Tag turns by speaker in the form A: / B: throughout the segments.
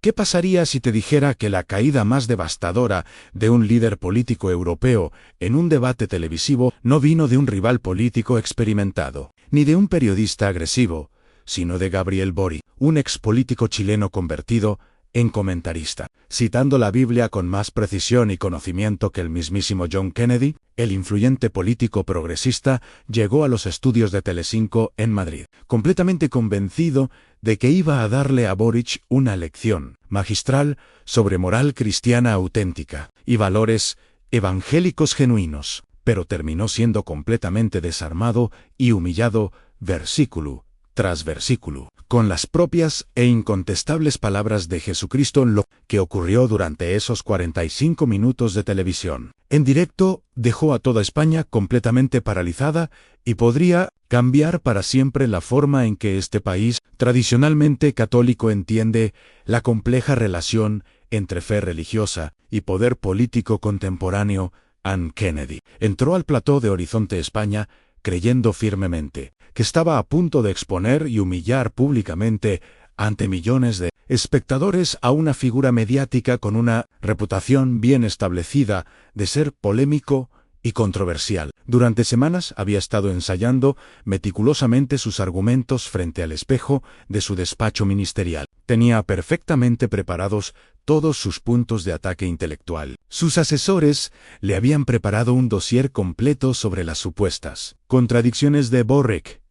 A: ¿Qué pasaría si te dijera que la caída más devastadora de un líder político europeo en un debate televisivo no vino de un rival político experimentado, ni de un periodista agresivo, sino de Gabriel Boric, un expolítico chileno convertido en comentarista? Citando la Biblia con más precisión y conocimiento que el mismísimo John Kennedy, el influyente político progresista llegó a los estudios de Telecinco en Madrid, completamente convencido de que iba a darle a Boric una lección magistral sobre moral cristiana auténtica y valores evangélicos genuinos, pero terminó siendo completamente desarmado y humillado versículo tras versículo, con las propias e incontestables palabras de Jesucristo. Lo que ocurrió durante esos 45 minutos de televisión en directo dejó a toda España completamente paralizada y podría cambiar para siempre la forma en que este país, tradicionalmente católico, entiende la compleja relación entre fe religiosa y poder político contemporáneo. Ann Kennedy entró al plató de Horizonte España creyendo firmemente que estaba a punto de exponer y humillar públicamente ante millones de espectadores a una figura mediática con una reputación bien establecida de ser polémico y controversial. Durante semanas había estado ensayando meticulosamente sus argumentos frente al espejo de su despacho ministerial. Tenía perfectamente preparados todos sus puntos de ataque intelectual. Sus asesores le habían preparado un dossier completo sobre las supuestas contradicciones de Boric.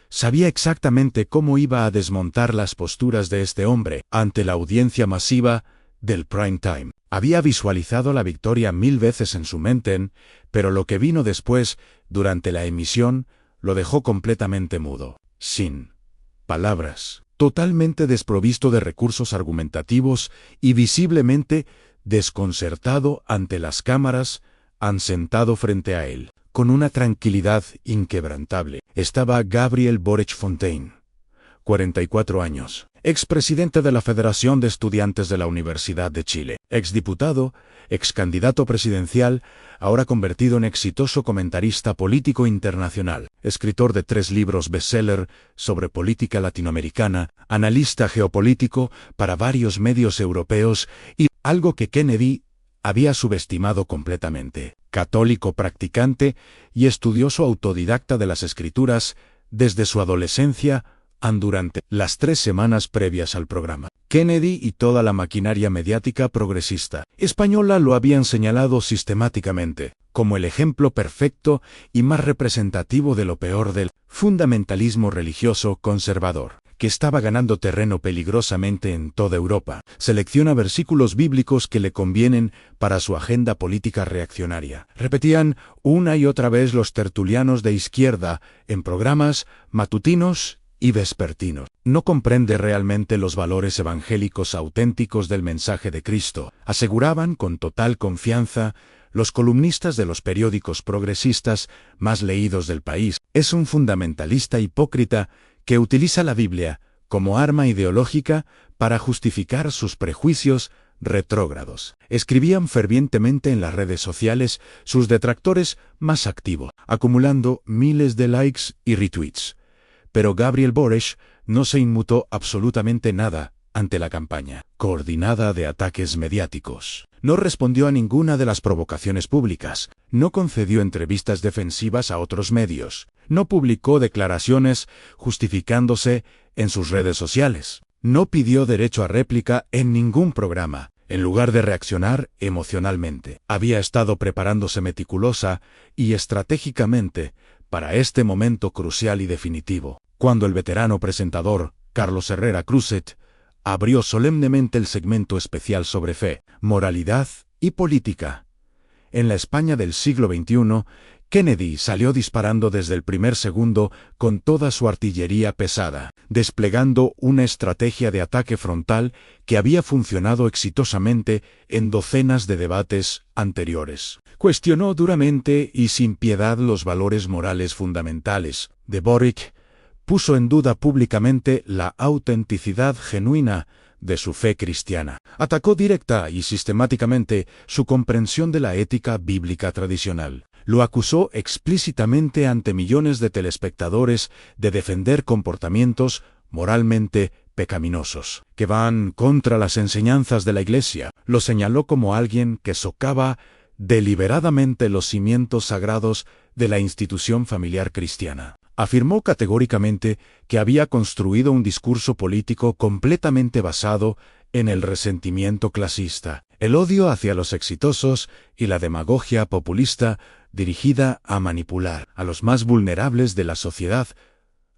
A: Sabía exactamente cómo iba a desmontar las posturas de este hombre ante la audiencia masiva del prime time. Había visualizado la victoria 1000 veces en su mente, pero lo que vino después, durante la emisión, lo dejó completamente mudo, sin palabras, totalmente desprovisto de recursos argumentativos y visiblemente desconcertado ante las cámaras. Han sentado frente a él, con una tranquilidad inquebrantable, estaba Gabriel Boric Fontaine, 44 años, expresidente de la Federación de Estudiantes de la Universidad de Chile, exdiputado, excandidato presidencial, ahora convertido en exitoso comentarista político internacional, escritor de 3 libros bestseller sobre política latinoamericana, analista geopolítico para varios medios europeos y, algo que Kennedy había subestimado completamente, católico practicante y estudioso autodidacta de las Escrituras desde su adolescencia. Durante las 3 semanas previas al programa, Kennedy y toda la maquinaria mediática progresista española lo habían señalado sistemáticamente como el ejemplo perfecto y más representativo de lo peor del fundamentalismo religioso conservador, que estaba ganando terreno peligrosamente en toda Europa. Selecciona versículos bíblicos que le convienen para su agenda política reaccionaria. Repetían una y otra vez los tertulianos de izquierda en programas matutinos y vespertinos. No comprende realmente los valores evangélicos auténticos del mensaje de Cristo, aseguraban con total confianza los columnistas de los periódicos progresistas más leídos del país. Es un fundamentalista hipócrita que utiliza la Biblia como arma ideológica para justificar sus prejuicios retrógrados. Escribían fervientemente en las redes sociales sus detractores más activos, acumulando miles de likes y retweets. Pero Gabriel Boric no se inmutó absolutamente nada ante la campaña coordinada de ataques mediáticos. No respondió a ninguna de las provocaciones públicas, no concedió entrevistas defensivas a otros medios, no publicó declaraciones justificándose en sus redes sociales, no pidió derecho a réplica en ningún programa. En lugar de reaccionar emocionalmente, había estado preparándose meticulosa y estratégicamente para este momento crucial y definitivo, cuando el veterano presentador, Carlos Herrera Cruzet, abrió solemnemente el segmento especial sobre fe, moralidad y política. En la España del siglo XXI, Kennedy salió disparando desde el primer segundo con toda su artillería pesada, desplegando una estrategia de ataque frontal que había funcionado exitosamente en docenas de debates anteriores. Cuestionó duramente y sin piedad los valores morales fundamentales de Boric, puso en duda públicamente la autenticidad genuina de su fe cristiana. Atacó directa y sistemáticamente su comprensión de la ética bíblica tradicional. Lo acusó explícitamente ante millones de telespectadores de defender comportamientos moralmente pecaminosos, que van contra las enseñanzas de la Iglesia. Lo señaló como alguien que socava deliberadamente los cimientos sagrados de la institución familiar cristiana. Afirmó categóricamente que había construido un discurso político completamente basado en el resentimiento clasista, el odio hacia los exitosos y la demagogia populista dirigida a manipular a los más vulnerables de la sociedad.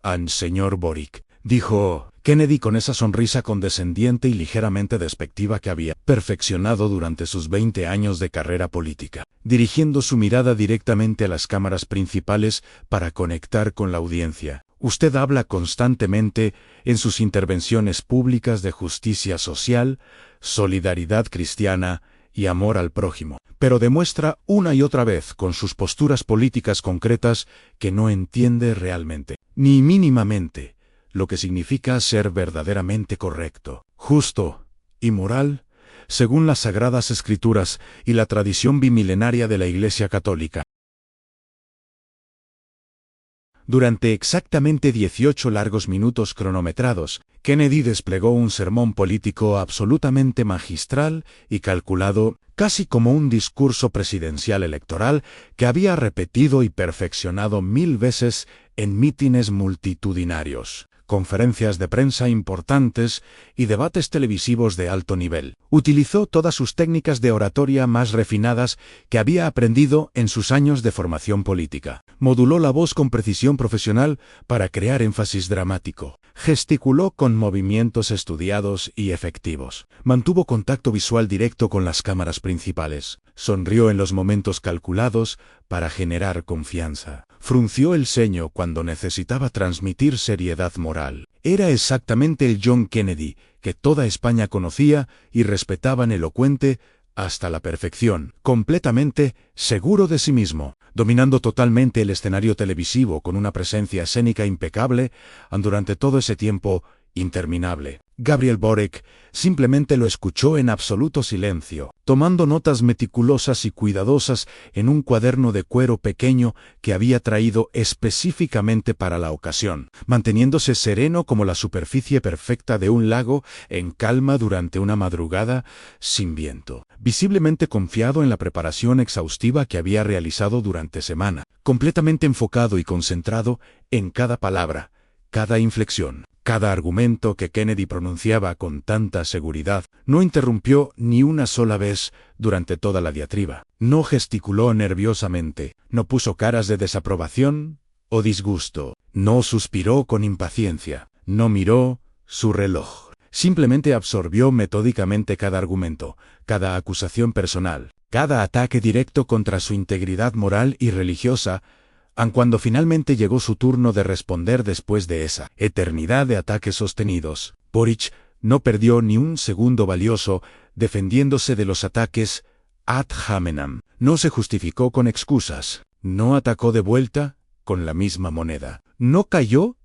A: «An señor Boric», dijo Kennedy con esa sonrisa condescendiente y ligeramente despectiva que había perfeccionado durante sus 20 años de carrera política, dirigiendo su mirada directamente a las cámaras principales para conectar con la audiencia. «Usted habla constantemente en sus intervenciones públicas de justicia social, solidaridad cristiana y amor al prójimo, pero demuestra una y otra vez con sus posturas políticas concretas que no entiende realmente, ni mínimamente, lo que significa ser verdaderamente correcto, justo y moral, según las Sagradas Escrituras y la tradición bimilenaria de la Iglesia Católica». Durante exactamente 18 largos minutos cronometrados, Kennedy desplegó un sermón político absolutamente magistral y calculado, casi como un discurso presidencial electoral que había repetido y perfeccionado 1000 veces en mítines multitudinarios, conferencias de prensa importantes y debates televisivos de alto nivel. Utilizó todas sus técnicas de oratoria más refinadas que había aprendido en sus años de formación política. Moduló la voz con precisión profesional para crear énfasis dramático. Gesticuló con movimientos estudiados y efectivos. Mantuvo contacto visual directo con las cámaras principales. Sonrió en los momentos calculados para generar confianza. Frunció el ceño cuando necesitaba transmitir seriedad moral. Era exactamente el John Kennedy que toda España conocía y respetaban, elocuente hasta la perfección, completamente seguro de sí mismo, dominando totalmente el escenario televisivo con una presencia escénica impecable durante todo ese tiempo interminable. Gabriel Boric simplemente lo escuchó en absoluto silencio, tomando notas meticulosas y cuidadosas en un cuaderno de cuero pequeño que había traído específicamente para la ocasión, manteniéndose sereno como la superficie perfecta de un lago en calma durante una madrugada sin viento, visiblemente confiado en la preparación exhaustiva que había realizado durante semana, completamente enfocado y concentrado en cada palabra, cada inflexión. Cada argumento que Kennedy pronunciaba con tanta seguridad no interrumpió ni una sola vez durante toda la diatriba. No gesticuló nerviosamente, no puso caras de desaprobación o disgusto, no suspiró con impaciencia, no miró su reloj. Simplemente absorbió metódicamente cada argumento, cada acusación personal, cada ataque directo contra su integridad moral y religiosa, aun cuando finalmente llegó su turno de responder después de esa eternidad de ataques sostenidos. Boric no perdió ni un segundo valioso defendiéndose de los ataques ad hominem. No se justificó con excusas, no atacó de vuelta con la misma moneda, no cayó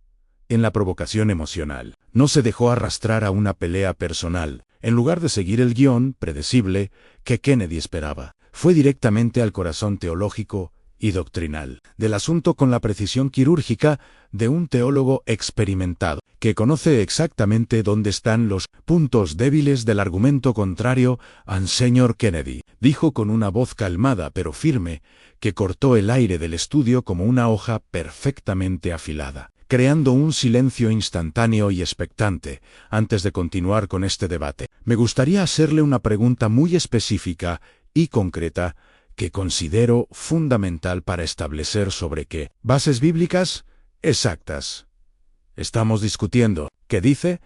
A: en la provocación emocional, no se dejó arrastrar a una pelea personal. En lugar de seguir el guión predecible que Kennedy esperaba, fue directamente al corazón teológico y doctrinal del asunto con la precisión quirúrgica de un teólogo experimentado, que conoce exactamente dónde están los puntos débiles del argumento contrario al señor Kennedy. Dijo con una voz calmada pero firme, que cortó el aire del estudio como una hoja perfectamente afilada, creando un silencio instantáneo y expectante. Antes de continuar con este debate, me gustaría hacerle una pregunta muy específica y concreta que considero fundamental para establecer sobre qué bases bíblicas exactas estamos discutiendo. ¿Qué dice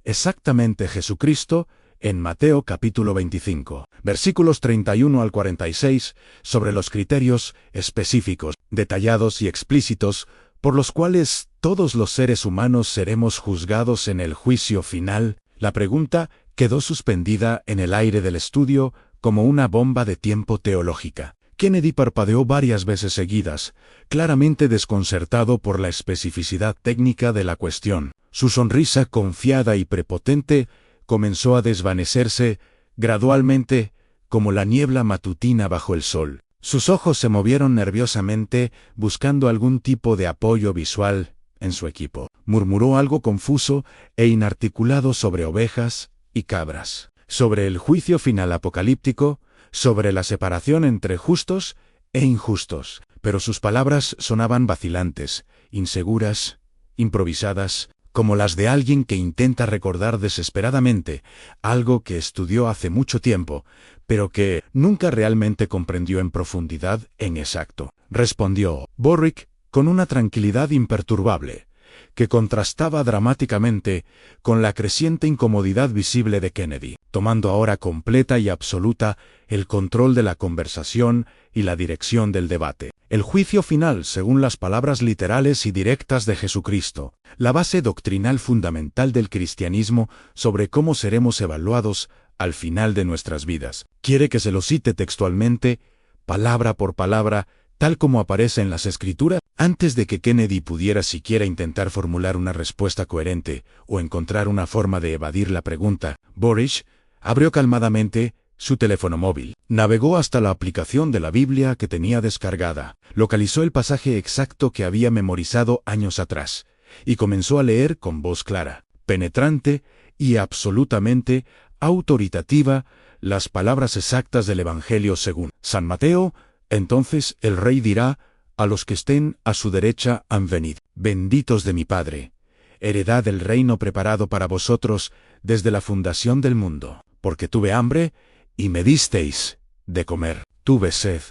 A: exactamente Jesucristo en Mateo capítulo 25, versículos 31 al 46, sobre los criterios específicos, detallados y explícitos por los cuales todos los seres humanos seremos juzgados en el juicio final? La pregunta quedó suspendida en el aire del estudio como una bomba de tiempo teológica. Kennedy parpadeó varias veces seguidas, claramente desconcertado por la especificidad técnica de la cuestión. Su sonrisa confiada y prepotente comenzó a desvanecerse gradualmente, como la niebla matutina bajo el sol. Sus ojos se movieron nerviosamente, buscando algún tipo de apoyo visual en su equipo. murmuró algo confuso e inarticulado sobre ovejas y cabras, sobre el juicio final apocalíptico, sobre la separación entre justos e injustos, pero sus palabras sonaban vacilantes, inseguras, improvisadas, como las de alguien que intenta recordar desesperadamente algo que estudió hace mucho tiempo, pero que nunca realmente comprendió en profundidad en exacto. Respondió Boric con una tranquilidad imperturbable, que contrastaba dramáticamente con la creciente incomodidad visible de Kennedy, tomando ahora completa y absoluta el control de la conversación y la dirección del debate. El juicio final, según las palabras literales y directas de Jesucristo, la base doctrinal fundamental del cristianismo sobre cómo seremos evaluados al final de nuestras vidas. Quiere que se lo cite textualmente, palabra por palabra, tal como aparece en las Escrituras. Antes de que Kennedy pudiera siquiera intentar formular una respuesta coherente o encontrar una forma de evadir la pregunta, Boric abrió calmadamente su teléfono móvil, navegó hasta la aplicación de la Biblia que tenía descargada, localizó el pasaje exacto que había memorizado años atrás, y comenzó a leer con voz clara, penetrante y absolutamente autoritativa las palabras exactas del Evangelio según San Mateo. Entonces el rey dirá a los que estén a su derecha: venid, benditos de mi Padre, heredad del reino preparado para vosotros desde la fundación del mundo, porque tuve hambre y me disteis de comer, tuve sed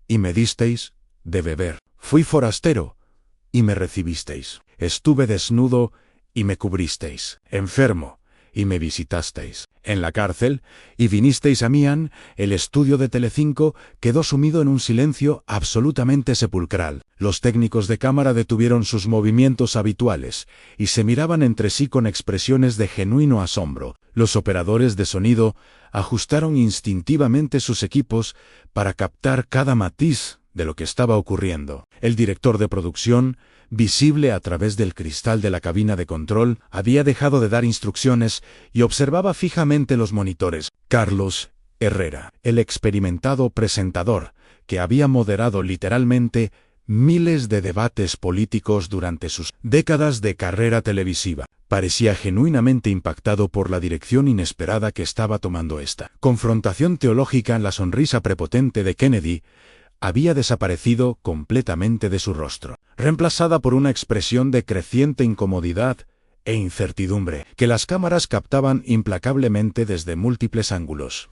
A: y me disteis de beber, fui forastero y me recibisteis, estuve desnudo y me cubristeis, enfermo y me visitasteis, en la cárcel y vinisteis a mí. El estudio de Telecinco quedó sumido en un silencio absolutamente sepulcral. Los técnicos de cámara detuvieron sus movimientos habituales y se miraban entre sí con expresiones de genuino asombro. Los operadores de sonido ajustaron instintivamente sus equipos para captar cada matiz de lo que estaba ocurriendo. El director de producción, visible a través del cristal de la cabina de control, había dejado de dar instrucciones y observaba fijamente los monitores. Carlos Herrera, el experimentado presentador, que había moderado literalmente miles de debates políticos durante sus décadas de carrera televisiva, parecía genuinamente impactado por la dirección inesperada que estaba tomando esta confrontación teológica. La sonrisa prepotente de Kennedy había desaparecido completamente de su rostro, reemplazada por una expresión de creciente incomodidad e incertidumbre que las cámaras captaban implacablemente desde múltiples ángulos.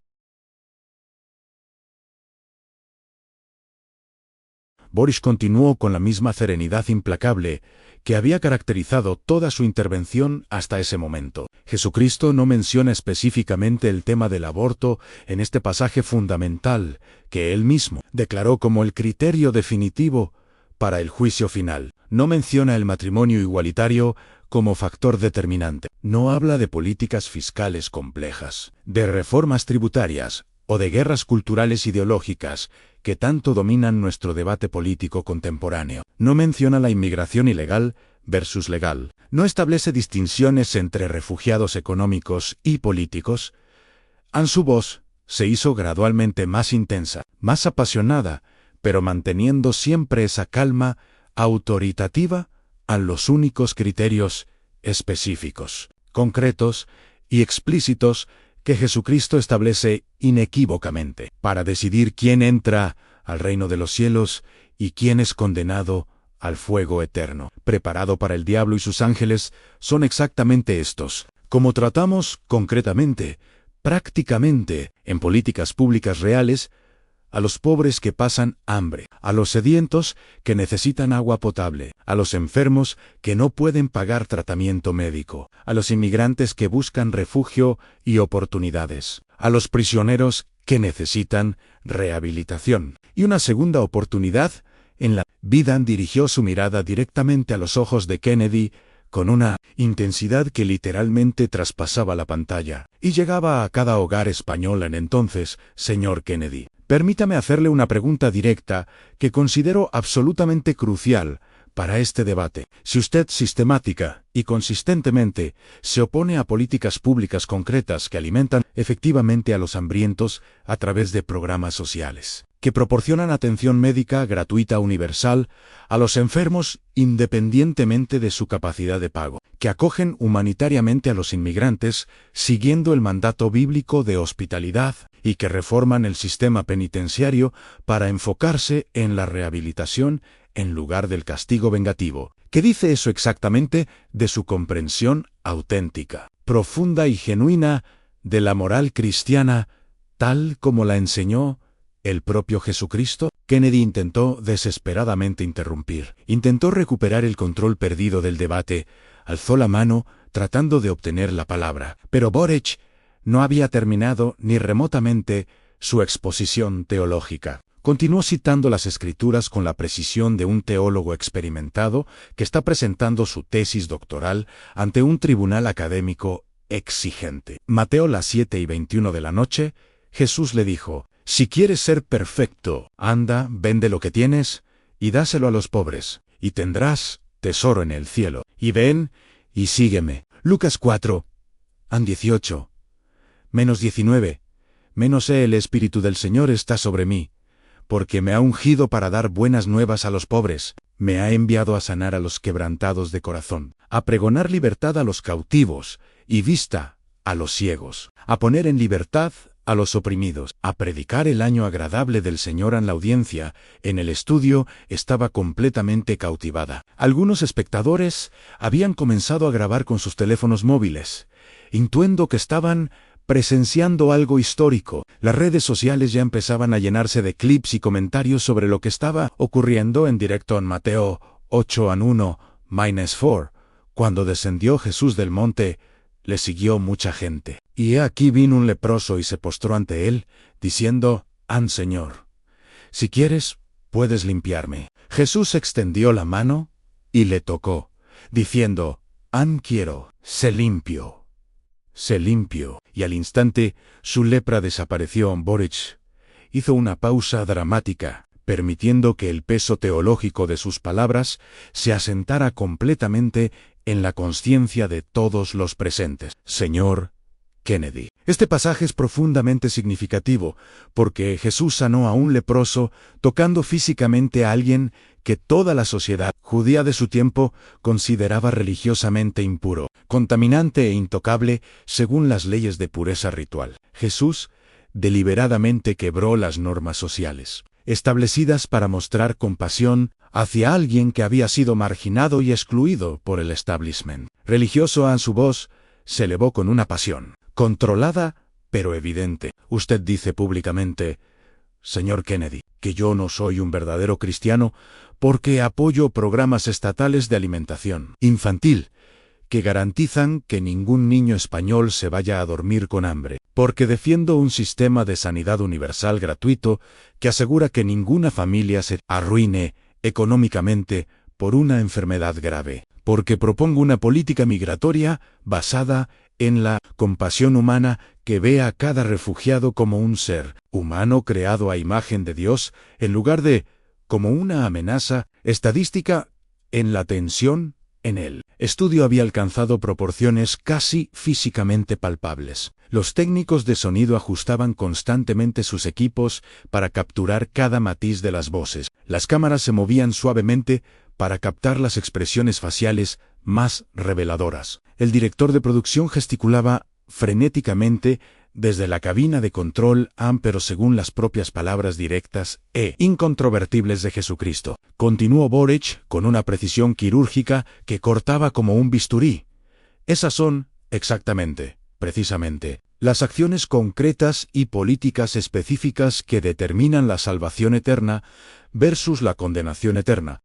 A: Boric continuó con la misma serenidad implacable que había caracterizado toda su intervención hasta ese momento. Jesucristo no menciona específicamente el tema del aborto en este pasaje fundamental, que él mismo declaró como el criterio definitivo para el juicio final. No menciona el matrimonio igualitario como factor determinante. No habla de políticas fiscales complejas, de reformas tributarias o de guerras culturales ideológicas que tanto dominan nuestro debate político contemporáneo. No menciona la inmigración ilegal versus legal. No establece distinciones entre refugiados económicos y políticos. Su voz se hizo gradualmente más intensa, más apasionada, pero manteniendo siempre esa calma autoritativa a los únicos criterios específicos, concretos y explícitos que Jesucristo establece inequívocamente para decidir quién entra al reino de los cielos y quién es condenado al fuego eterno, preparado para el diablo y sus ángeles. Son exactamente estos, como tratamos concretamente, prácticamente, en políticas públicas reales, a los pobres que pasan hambre, a los sedientos que necesitan agua potable, a los enfermos que no pueden pagar tratamiento médico, a los inmigrantes que buscan refugio y oportunidades, a los prisioneros que necesitan rehabilitación y una segunda oportunidad en la vida. Dirigió su mirada directamente a los ojos de Kennedy con una intensidad que literalmente traspasaba la pantalla y llegaba a cada hogar español. Entonces, señor Kennedy, permítame hacerle una pregunta directa que considero absolutamente crucial para este debate. Si usted sistemática y consistentemente se opone a políticas públicas concretas que alimentan efectivamente a los hambrientos a través de programas sociales, que proporcionan atención médica gratuita universal a los enfermos independientemente de su capacidad de pago, que acogen humanitariamente a los inmigrantes siguiendo el mandato bíblico de hospitalidad y que reforman el sistema penitenciario para enfocarse en la rehabilitación en lugar del castigo vengativo. ¿Qué dice eso exactamente de su comprensión auténtica, profunda y genuina de la moral cristiana tal como la enseñó el propio Jesucristo? Kennedy intentó desesperadamente interrumpir. Intentó recuperar el control perdido del debate. Alzó la mano tratando de obtener la palabra. Pero Boric no había terminado ni remotamente su exposición teológica. Continuó citando las Escrituras con la precisión de un teólogo experimentado que está presentando su tesis doctoral ante un tribunal académico exigente. Mateo las 7:21 de la noche, Jesús le dijo: «Si quieres ser perfecto, anda, vende lo que tienes y dáselo a los pobres, y tendrás tesoro en el cielo. Y ven y sígueme». Lucas 4:18. -19. El Espíritu del Señor está sobre mí, porque me ha ungido para dar buenas nuevas a los pobres, me ha enviado a sanar a los quebrantados de corazón, a pregonar libertad a los cautivos y vista a los ciegos, a poner en libertad a los oprimidos, a predicar el año agradable del Señor. En la audiencia, en el estudio, estaba completamente cautivada. Algunos espectadores habían comenzado a grabar con sus teléfonos móviles, intuendo que estaban presenciando algo histórico. Las redes sociales ya empezaban a llenarse de clips y comentarios sobre lo que estaba ocurriendo en directo en Mateo 8:1-4. Cuando descendió Jesús del monte, le siguió mucha gente. Y he aquí vino un leproso y se postró ante él, diciendo: «An, Señor, si quieres, puedes limpiarme». Jesús extendió la mano y le tocó, diciendo: «An, quiero, sé limpio». Se limpió, y al instante su lepra desapareció. Boric hizo una pausa dramática, permitiendo que el peso teológico de sus palabras se asentara completamente en la conciencia de todos los presentes. Señor Kennedy. Este pasaje es profundamente significativo, porque Jesús sanó a un leproso tocando físicamente a alguien que toda la sociedad judía de su tiempo consideraba religiosamente impuro, contaminante e intocable según las leyes de pureza ritual. Jesús deliberadamente quebró las normas sociales establecidas para mostrar compasión hacia alguien que había sido marginado y excluido por el establishment religioso. A su voz se elevó con una pasión controlada pero evidente. Usted dice públicamente, señor Kennedy, que yo no soy un verdadero cristiano porque apoyo programas estatales de alimentación infantil que garantizan que ningún niño español se vaya a dormir con hambre, porque defiendo un sistema de sanidad universal gratuito que asegura que ninguna familia se arruine económicamente por una enfermedad grave, porque propongo una política migratoria basada en la compasión humana que ve a cada refugiado como un ser humano creado a imagen de Dios, en lugar de como una amenaza estadística. En la tensión en el estudio había alcanzado proporciones casi físicamente palpables. Los técnicos de sonido ajustaban constantemente sus equipos para capturar cada matiz de las voces. Las cámaras se movían suavemente para captar las expresiones faciales más reveladoras. El director de producción gesticulaba frenéticamente desde la cabina de control, pero según las propias palabras directas e incontrovertibles de Jesucristo. Continuó Boric con una precisión quirúrgica que cortaba como un bisturí. Esas son, exactamente, precisamente, las acciones concretas y políticas específicas que determinan la salvación eterna versus la condenación eterna.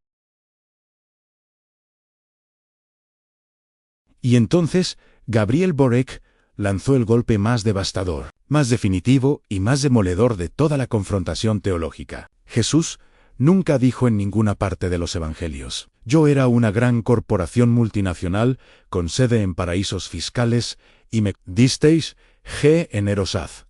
A: Y entonces, Gabriel Boric lanzó el golpe más devastador, más definitivo y más demoledor de toda la confrontación teológica. Jesús nunca dijo en ninguna parte de los evangelios: yo era una gran corporación multinacional con sede en paraísos fiscales y me disteis en Erosaz.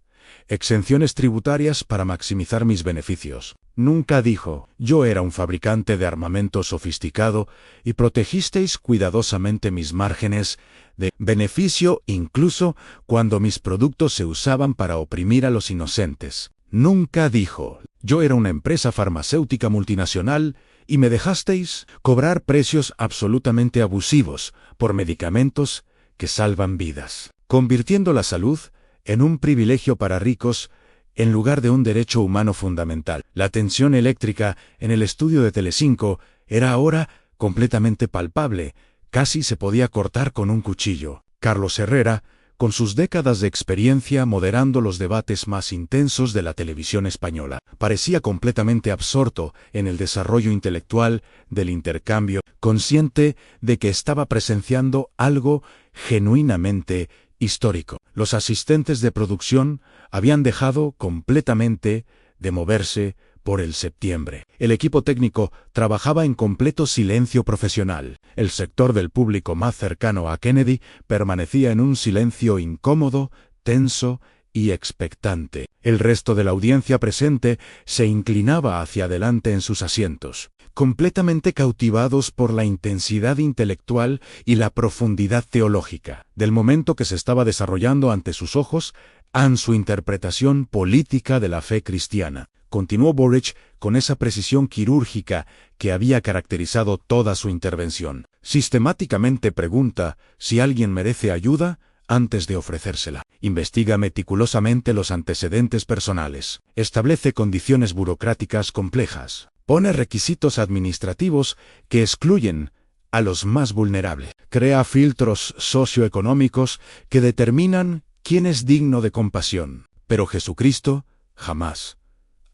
A: exenciones tributarias para maximizar mis beneficios. Nunca dijo, yo era un fabricante de armamento sofisticado y protegisteis cuidadosamente mis márgenes de beneficio incluso cuando mis productos se usaban para oprimir a los inocentes. Nunca dijo, yo era una empresa farmacéutica multinacional y me dejasteis cobrar precios absolutamente abusivos por medicamentos que salvan vidas, convirtiendo la salud en un privilegio para ricos en lugar de un derecho humano fundamental. La tensión eléctrica en el estudio de Telecinco era ahora completamente palpable, casi se podía cortar con un cuchillo. Carlos Herrera, con sus décadas de experiencia moderando los debates más intensos de la televisión española, parecía completamente absorto en el desarrollo intelectual del intercambio, consciente de que estaba presenciando algo genuinamente histórico. Los asistentes de producción habían dejado completamente de moverse por el septiembre. El equipo técnico trabajaba en completo silencio profesional. El sector del público más cercano a Kennedy permanecía en un silencio incómodo, tenso y expectante. El resto de la audiencia presente se inclinaba hacia adelante en sus asientos, completamente cautivados por la intensidad intelectual y la profundidad teológica del momento que se estaba desarrollando ante sus ojos, en su interpretación política de la fe cristiana. Continuó Boric con esa precisión quirúrgica que había caracterizado toda su intervención. Sistemáticamente pregunta si alguien merece ayuda antes de ofrecérsela. Investiga meticulosamente los antecedentes personales. Establece condiciones burocráticas complejas. Pone requisitos administrativos que excluyen a los más vulnerables. Crea filtros socioeconómicos que determinan quién es digno de compasión. Pero Jesucristo, jamás.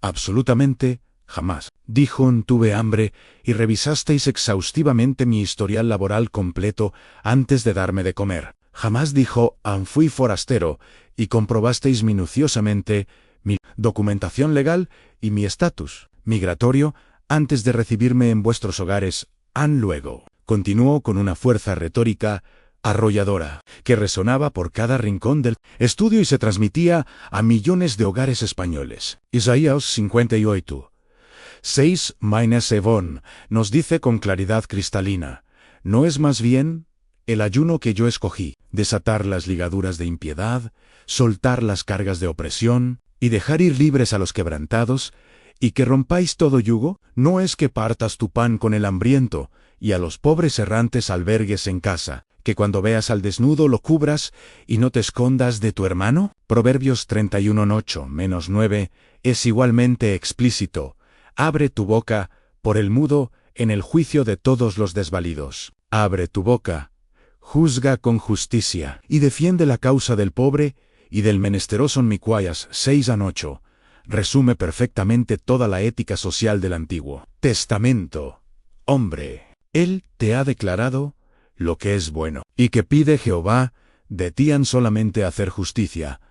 A: Absolutamente, jamás. Dijo, tuve hambre y revisasteis exhaustivamente mi historial laboral completo antes de darme de comer. Jamás dijo, fui forastero y comprobasteis minuciosamente mi documentación legal y mi estatus migratorio antes de recibirme en vuestros hogares. Luego, continuó con una fuerza retórica arrolladora, que resonaba por cada rincón del estudio y se transmitía a millones de hogares españoles. Isaías 58, 6-7 nos dice con claridad cristalina, ¿no es más bien el ayuno que yo escogí, desatar las ligaduras de impiedad, soltar las cargas de opresión, y dejar ir libres a los quebrantados, y que rompáis todo yugo? ¿No es que partas tu pan con el hambriento, y a los pobres errantes albergues en casa, que cuando veas al desnudo lo cubras y no te escondas de tu hermano? Proverbios 31:8-9 es igualmente explícito. Abre tu boca por el mudo en el juicio de todos los desvalidos. Abre tu boca, juzga con justicia, y defiende la causa del pobre y del menesteroso. Miqueas 6:8 resume perfectamente toda la ética social del Antiguo Testamento. Hombre, Él te ha declarado lo que es bueno, y que pide Jehová de ti solamente hacer justicia,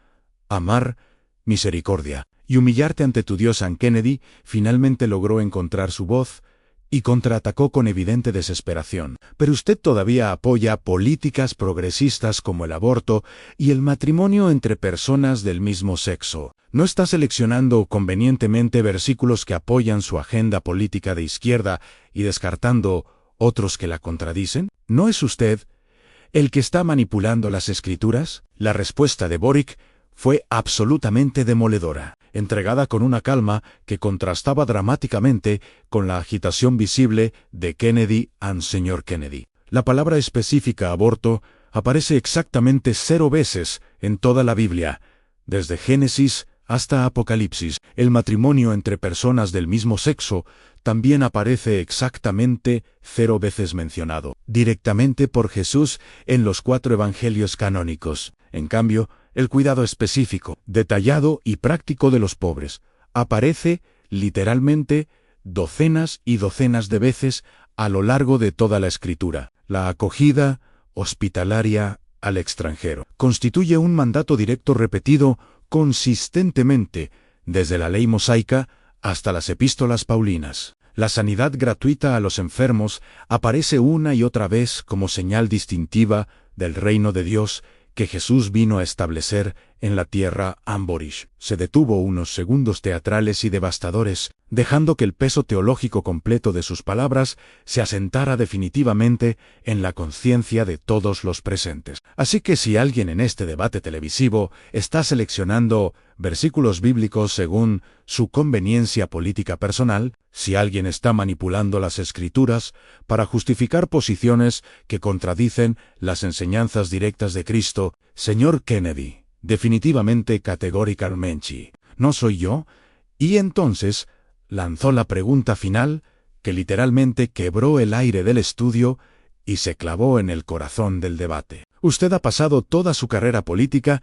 A: amar misericordia, y humillarte ante tu Dios. Kennedy finalmente logró encontrar su voz y contraatacó con evidente desesperación. Pero usted todavía apoya políticas progresistas como el aborto y el matrimonio entre personas del mismo sexo. ¿No está seleccionando convenientemente versículos que apoyan su agenda política de izquierda y descartando otros que la contradicen? ¿No es usted el que está manipulando las escrituras? La respuesta de Boric fue absolutamente demoledora, entregada con una calma que contrastaba dramáticamente con la agitación visible de Kennedy señor Kennedy. La palabra específica aborto aparece exactamente 0 veces en toda la Biblia, desde Génesis hasta Apocalipsis. El matrimonio entre personas del mismo sexo también aparece exactamente 0 veces mencionado directamente por Jesús en los 4 evangelios canónicos. En cambio, el cuidado específico, detallado y práctico de los pobres aparece literalmente docenas y docenas de veces a lo largo de toda la Escritura. La acogida hospitalaria al extranjero constituye un mandato directo repetido consistentemente desde la ley mosaica hasta las epístolas paulinas. La sanidad gratuita a los enfermos aparece una y otra vez como señal distintiva del reino de Dios que Jesús vino a establecer en la tierra Amborish. Se detuvo unos segundos teatrales y devastadores, dejando que el peso teológico completo de sus palabras se asentara definitivamente en la conciencia de todos los presentes. Así que si alguien en este debate televisivo está seleccionando versículos bíblicos según su conveniencia política personal, si alguien está manipulando las Escrituras para justificar posiciones que contradicen las enseñanzas directas de Cristo, señor Kennedy, definitivamente categóricamente, no soy yo, y entonces lanzó la pregunta final que literalmente quebró el aire del estudio y se clavó en el corazón del debate. Usted ha pasado toda su carrera política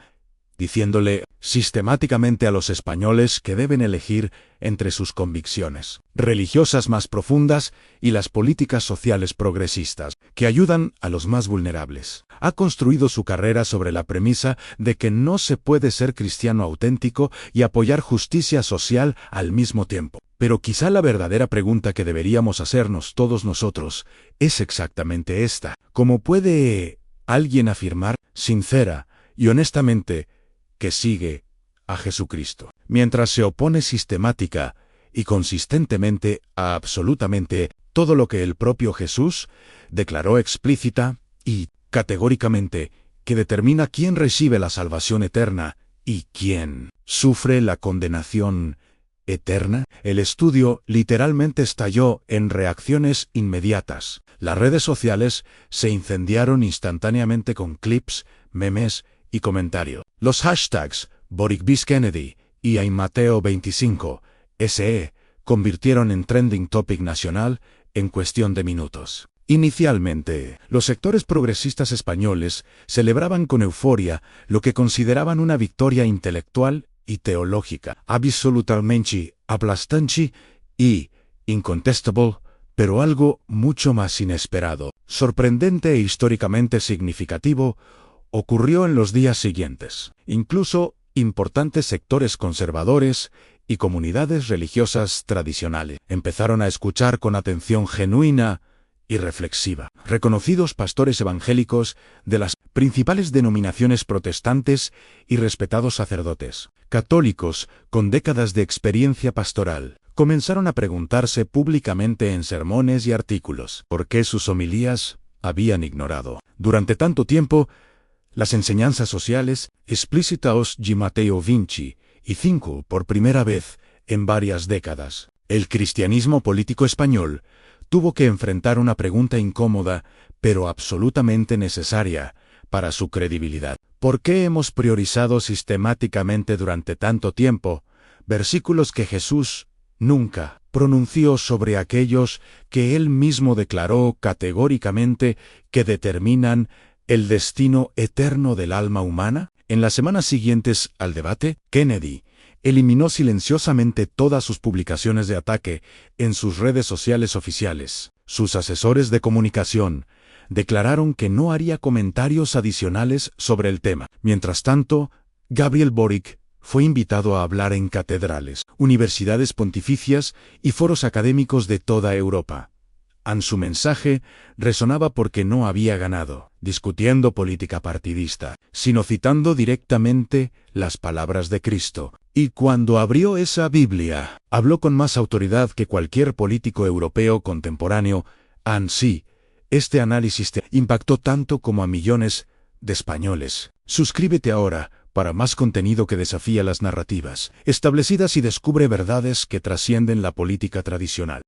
A: diciéndole sistemáticamente a los españoles que deben elegir entre sus convicciones religiosas más profundas y las políticas sociales progresistas, que ayudan a los más vulnerables. Ha construido su carrera sobre la premisa de que no se puede ser cristiano auténtico y apoyar justicia social al mismo tiempo. Pero quizá la verdadera pregunta que deberíamos hacernos todos nosotros es exactamente esta. ¿Cómo puede alguien afirmar, sincera y honestamente, que sigue a Jesucristo, mientras se opone sistemática y consistentemente a absolutamente todo lo que el propio Jesús declaró explícita y categóricamente que determina quién recibe la salvación eterna y quién sufre la condenación eterna? El estudio literalmente estalló en reacciones inmediatas. Las redes sociales se incendiaron instantáneamente con clips, memes y comentarios. Los hashtags Boric vs Kennedy y Mateo25 SE convirtieron en trending topic nacional en cuestión de minutos. Inicialmente, los sectores progresistas españoles celebraban con euforia lo que consideraban una victoria intelectual y teológica, absolutamente aplastante y incontestable, pero algo mucho más inesperado, sorprendente e históricamente significativo ocurrió en los días siguientes. Incluso importantes sectores conservadores y comunidades religiosas tradicionales empezaron a escuchar con atención genuina y reflexiva. Reconocidos pastores evangélicos de las principales denominaciones protestantes y respetados sacerdotes católicos con décadas de experiencia pastoral comenzaron a preguntarse públicamente en sermones y artículos por qué sus homilías habían ignorado durante tanto tiempo las enseñanzas sociales explícitas de Mateo 25 por primera vez en varias décadas. El cristianismo político español tuvo que enfrentar una pregunta incómoda, pero absolutamente necesaria para su credibilidad. ¿Por qué hemos priorizado sistemáticamente durante tanto tiempo versículos que Jesús nunca pronunció sobre aquellos que él mismo declaró categóricamente que determinan el destino eterno del alma humana? En las semanas siguientes al debate, Kennedy eliminó silenciosamente todas sus publicaciones de ataque en sus redes sociales oficiales. Sus asesores de comunicación declararon que no haría comentarios adicionales sobre el tema. Mientras tanto, Gabriel Boric fue invitado a hablar en catedrales, universidades pontificias y foros académicos de toda Europa. Su mensaje resonaba porque no había ganado, discutiendo política partidista, sino citando directamente las palabras de Cristo. Y cuando abrió esa Biblia, habló con más autoridad que cualquier político europeo contemporáneo. Sí, este análisis te impactó tanto como a millones de españoles. Suscríbete ahora para más contenido que desafía las narrativas establecidas y descubre verdades que trascienden la política tradicional.